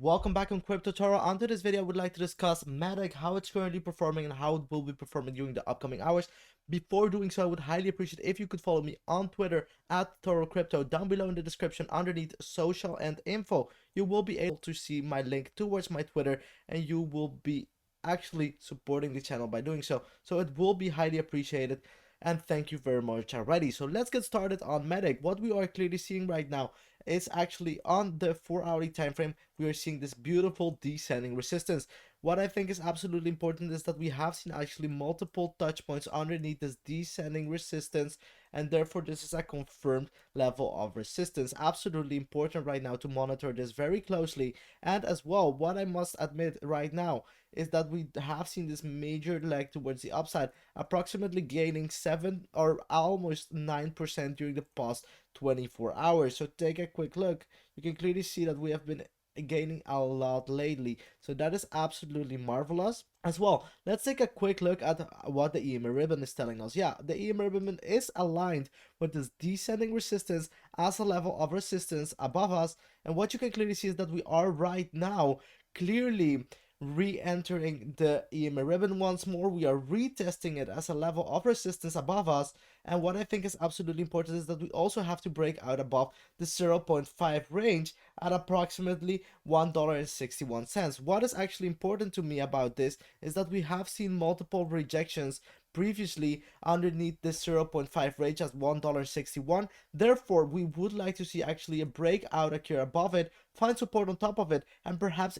Welcome back on Crypto Toro. On this video, I would like to discuss MATIC, how it's currently performing and how it will be performing during the upcoming hours. Before doing so, I would highly appreciate if you could follow me on Twitter at Toro Crypto. Down below in the description underneath social and info, you will be able to see my link towards my Twitter, and you will be actually supporting the channel by doing so. So it will be highly appreciated. And thank you very much already. So let's get started on MATIC. What we are clearly seeing right now is actually on the 4-hourly time frame. We are seeing this beautiful descending resistance. What I think is absolutely important is that we have seen actually multiple touch points underneath this descending resistance, and therefore this is a confirmed level of resistance. Absolutely important right now to monitor this very closely. And as well, what I must admit right now is that we have seen this major leg towards the upside, approximately gaining 7 or almost 9% during the past 24 hours. So take a quick look. You can clearly see that we have been gaining a lot lately, so that is absolutely marvelous. As well, let's take a quick look at what the EMA ribbon is telling us. Yeah, the EMA ribbon is aligned with this descending resistance as a level of resistance above us, and what you can clearly see is that we are right now clearly re-entering the EMA ribbon once more. We are retesting it as a level of resistance above us, and what I think is absolutely important is that we also have to break out above the 0.5 range at approximately $1.61. What is actually important to me about this is that we have seen multiple rejections previously underneath the 0.5 range at $1.61. Therefore, we would like to see actually a breakout occur above it, find support on top of it, and perhaps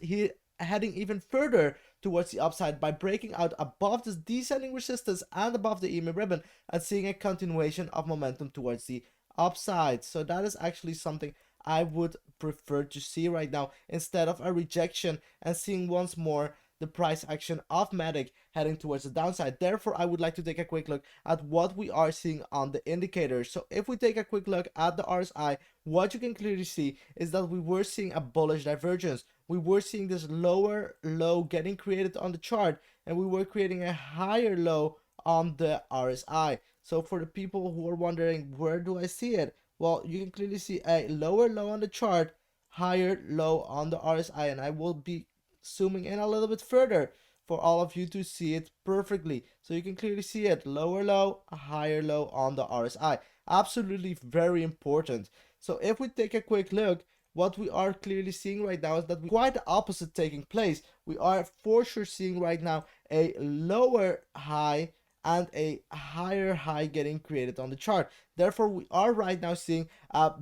heading even further towards the upside by breaking out above this descending resistance and above the EMA ribbon and seeing a continuation of momentum towards the upside. So that is actually something I would prefer to see right now, instead of a rejection and seeing once more the price action of MATIC heading towards the downside. Therefore, I would like to take a quick look at what we are seeing on the indicators. So if we take a quick look at the RSI, what you can clearly see is that we were seeing a bullish divergence. We were seeing this lower low getting created on the chart, and we were creating a higher low on the RSI. So for the people who are wondering, where do I see it? Well, you can clearly see a lower low on the chart, higher low on the RSI, and I will be zooming in a little bit further for all of you to see it perfectly. So you can clearly see it, lower low, a higher low on the RSI. Absolutely very important. So if we take a quick look, what we are clearly seeing right now is that quite the opposite taking place. We are for sure seeing right now a lower high and a higher high getting created on the chart. Therefore, we are right now seeing a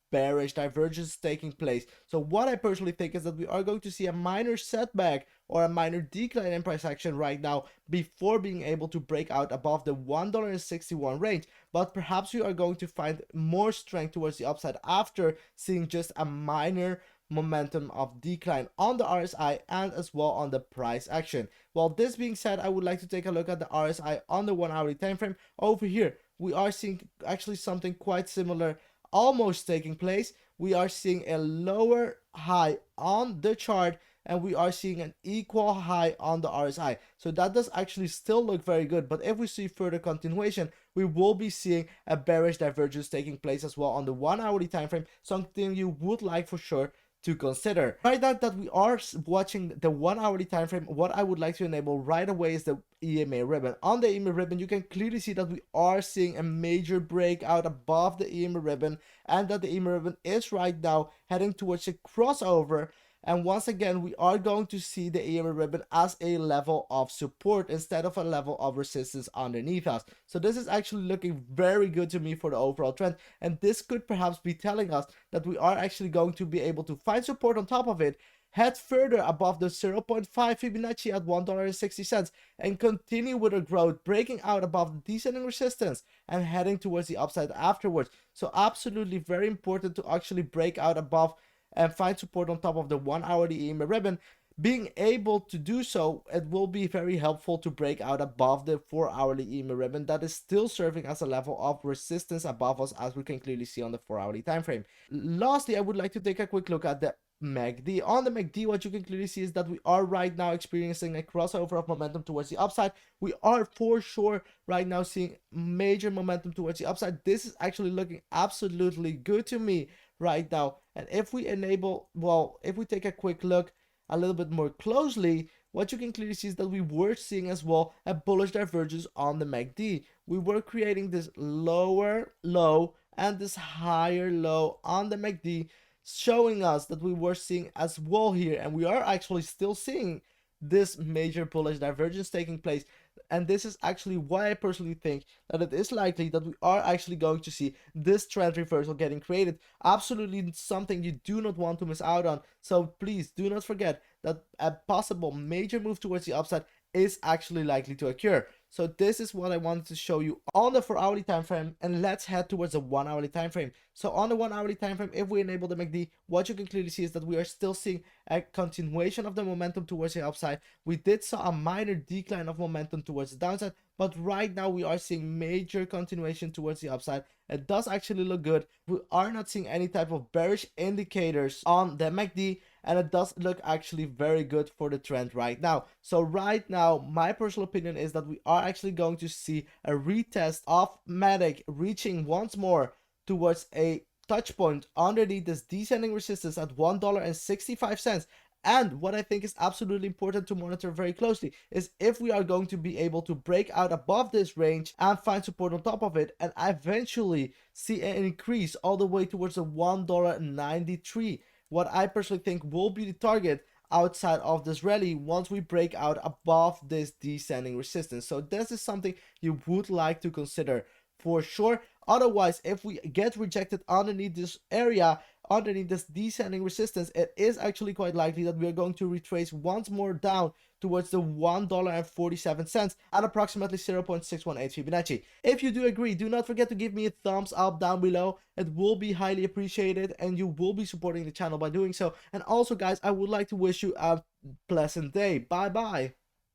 bearish divergence taking place. So what I personally think is that we are going to see a minor setback or a minor decline in price action right now before being able to break out above the $1.61 range. But perhaps we are going to find more strength towards the upside after seeing just a minor momentum of decline on the RSI and as well on the price action. Well, this being said, I would like to take a look at the RSI on the 1-hourly time frame. Over here, we are seeing actually something quite similar almost taking place. We are seeing a lower high on the chart, and we are seeing an equal high on the RSI. So that does actually still look very good, but if we see further continuation, we will be seeing a bearish divergence taking place as well on the 1-hourly time frame, something you would like for sure to consider. Right now that we are watching the 1-hourly time frame, what I would like to enable right away is the EMA ribbon. On the EMA ribbon, you can clearly see that we are seeing a major breakout above the EMA ribbon, and that the EMA ribbon is right now heading towards a crossover. And once again, we are going to see the EMA ribbon as a level of support instead of a level of resistance underneath us. So this is actually looking very good to me for the overall trend. And this could perhaps be telling us that we are actually going to be able to find support on top of it, head further above the 0.5 Fibonacci at $1.60, and continue with a growth, breaking out above the descending resistance and heading towards the upside afterwards. So absolutely very important to actually break out above and find support on top of the 1-hourly EMA ribbon. Being able to do so, it will be very helpful to break out above the 4-hourly EMA ribbon that is still serving as a level of resistance above us, as we can clearly see on the 4-hourly time frame. Lastly, I would like to take a quick look at the MACD. On the MACD, what you can clearly see is that we are right now experiencing a crossover of momentum towards the upside. We are for sure right now seeing major momentum towards the upside. This is actually looking absolutely good to me right now, And if we enable, well, if we take a quick look a little bit more closely, what you can clearly see is that we were seeing as well a bullish divergence on the MACD. We were creating this lower low and this higher low on the MACD, showing us that we were seeing as well here, and we are actually still seeing this major bullish divergence taking place. And this is actually why I personally think that it is likely that we are actually going to see this trend reversal getting created. Absolutely something you do not want to miss out on. So please do not forget that a possible major move towards the upside is actually likely to occur. So this is what I wanted to show you on the 4-hourly time frame, and let's head towards the 1-hourly time frame. So on the 1-hourly time frame, if we enable the MACD, what you can clearly see is that we are still seeing a continuation of the momentum towards the upside. We did saw a minor decline of momentum towards the downside, but right now we are seeing major continuation towards the upside. It does actually look good. We are not seeing any type of bearish indicators on the MACD, and it does look actually very good for the trend right now. So right now, my personal opinion is that we are actually going to see a retest of MATIC reaching once more towards a touch point underneath this descending resistance at $1.65. And what I think is absolutely important to monitor very closely is if we are going to be able to break out above this range and find support on top of it, and eventually see an increase all the way towards the $1.93. What I personally think will be the target outside of this rally once we break out above this descending resistance. So this is something you would like to consider for sure. Otherwise, if we get rejected underneath this area, underneath this descending resistance, it is actually quite likely that we are going to retrace once more down towards the $1.47 at approximately 0.618 Fibonacci. If you do agree, do not forget to give me a thumbs up down below. It will be highly appreciated, and you will be supporting the channel by doing so. And also, guys, I would like to wish you a pleasant day. Bye bye.